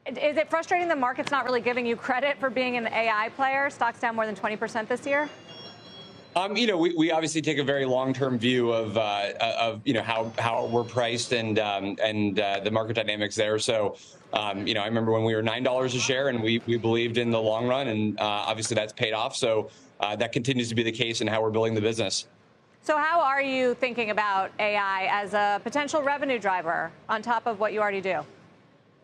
Is it frustrating the market's not really giving you credit for being an AI player? Stock's down more than 20% this year. We obviously take a very long-term view of how we're priced and the market dynamics there. So, I remember when we were $9 a share and we believed in the long run, and obviously that's paid off. So that continues to be the case in how we're building the business. So how are you thinking about AI as a potential revenue driver on top of what you already do?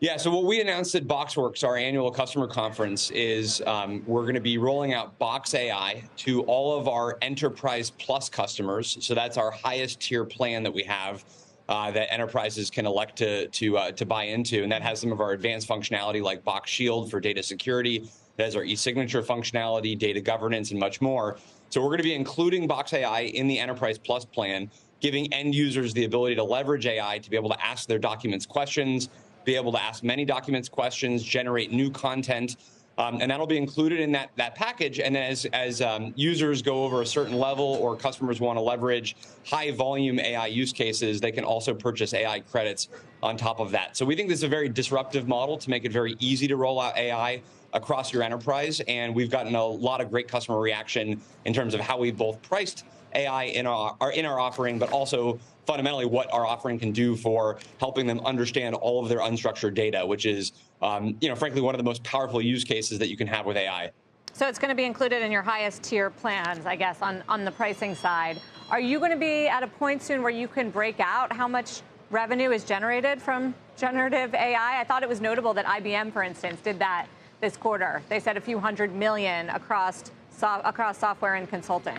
Yeah, so what we announced at BoxWorks, our annual customer conference, is we're going to be rolling out Box AI to all of our Enterprise Plus customers. So that's our highest tier plan that we have that enterprises can elect to buy into. And that has some of our advanced functionality like Box Shield for data security. That has our e-signature functionality, data governance, and much more. So we're going to be including Box AI in the Enterprise Plus plan, giving end users the ability to leverage AI to be able to ask their documents questions, be able to ask many documents questions, generate new content, and that'll be included in that package. And then as users go over a certain level or customers want to leverage high volume AI use cases, they can also purchase AI credits on top of that. So we think this is a very disruptive model to make it very easy to roll out AI across your enterprise. And we've gotten a lot of great customer reaction in terms of how we both priced AI in our offering, but also fundamentally what our offering can do for helping them understand all of their unstructured data, which is, frankly, one of the most powerful use cases that you can have with AI. So it's going to be included in your highest tier plans, I guess, on the pricing side. Are you going to be at a point soon where you can break out how much revenue is generated from generative AI? I thought it was notable that IBM, for instance, did that this quarter. They said a few $100 million across software and consulting.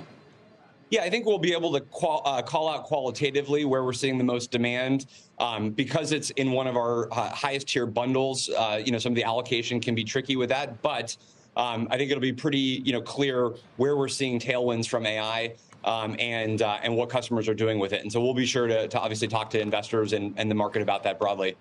Yeah, I think we'll be able to call out qualitatively where we're seeing the most demand because it's in one of our highest tier bundles. Some of the allocation can be tricky with that, but I think it'll be pretty clear where we're seeing tailwinds from AI and what customers are doing with it. And so we'll be sure to obviously talk to investors and the market about that broadly.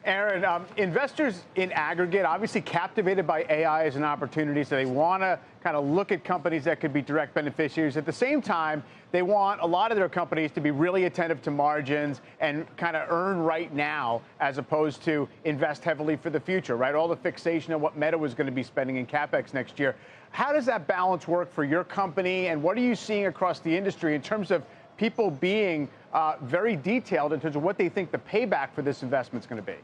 Aaron, investors in aggregate obviously captivated by AI as an opportunity, so they want to kind of look at companies that could be direct beneficiaries. At the same time, they want a lot of their companies to be really attentive to margins and kind of earn right now as opposed to invest heavily for the future, right? All the fixation on what Meta was going to be spending in CapEx next year. How does that balance work for your company, and what are you seeing across the industry in terms of people being very detailed in terms of what they think the payback for this investment is going to be?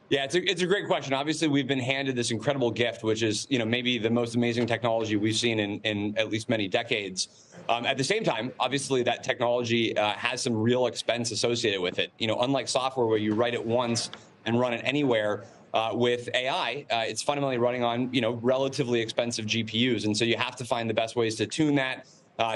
Yeah, it's a great question. Obviously, we've been handed this incredible gift, which is maybe the most amazing technology we've seen in at least many decades. At the same time, obviously, that technology has some real expense associated with it. Unlike software where you write it once and run it anywhere, with AI, it's fundamentally running on relatively expensive GPUs, and so you have to find the best ways to tune that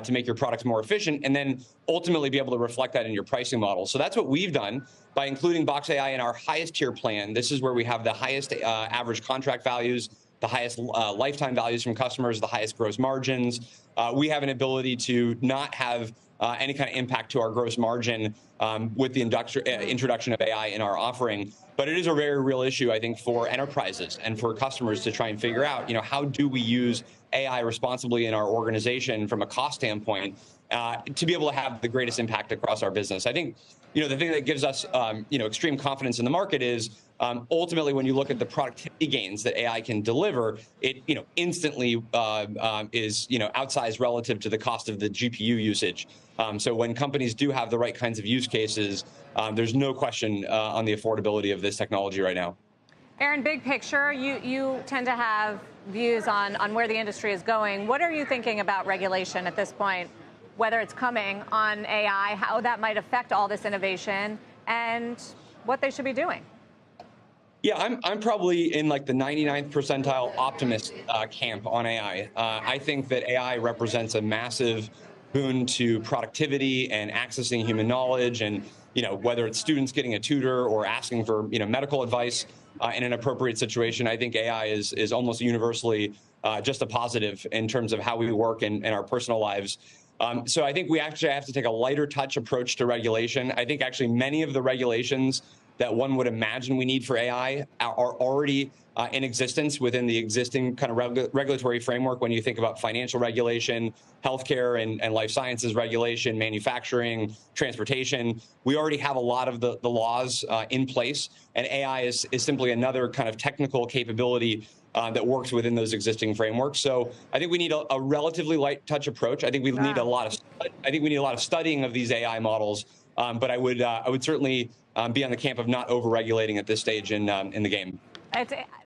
to make your products more efficient, and then ultimately be able to reflect that in your pricing model. So that's what we've done by including Box AI in our highest tier plan. This is where we have the highest average contract values, the highest lifetime values from customers, the highest gross margins. We have an ability to not have any kind of impact to our gross margin with the introduction of AI in our offering. But it is a very real issue, I think, for enterprises and for customers to try and figure out, how do we use AI responsibly in our organization from a cost standpoint to be able to have the greatest impact across our business. I think, the thing that gives us, extreme confidence in the market is ultimately when you look at the productivity gains that AI can deliver, it, instantly is, outsized relative to the cost of the GPU usage. So when companies do have the right kinds of use cases, there's no question on the affordability of this technology right now. Aaron, big picture, you tend to have views on where the industry is going. What are you thinking about regulation at this point, whether it's coming on AI, how that might affect all this innovation, and what they should be doing? Yeah, I'm probably in like the 99th percentile optimist camp on AI. I think that AI represents a massive boon to productivity and accessing human knowledge, and whether it's students getting a tutor or asking for medical advice in an appropriate situation, I think AI is almost universally just a positive in terms of how we work in our personal lives. So I think we actually have to take a lighter touch approach to regulation. I think actually many of the regulations that one would imagine we need for AI are already in existence within the existing kind of regulatory framework. When you think about financial regulation, healthcare and life sciences regulation, manufacturing, transportation, we already have a lot of the laws in place, and AI is simply another kind of technical capability that works within those existing frameworks. So I think we need a relatively light touch approach. I think we need a lot of studying of these AI models. But I would certainly be on the camp of not over-regulating at this stage in the game.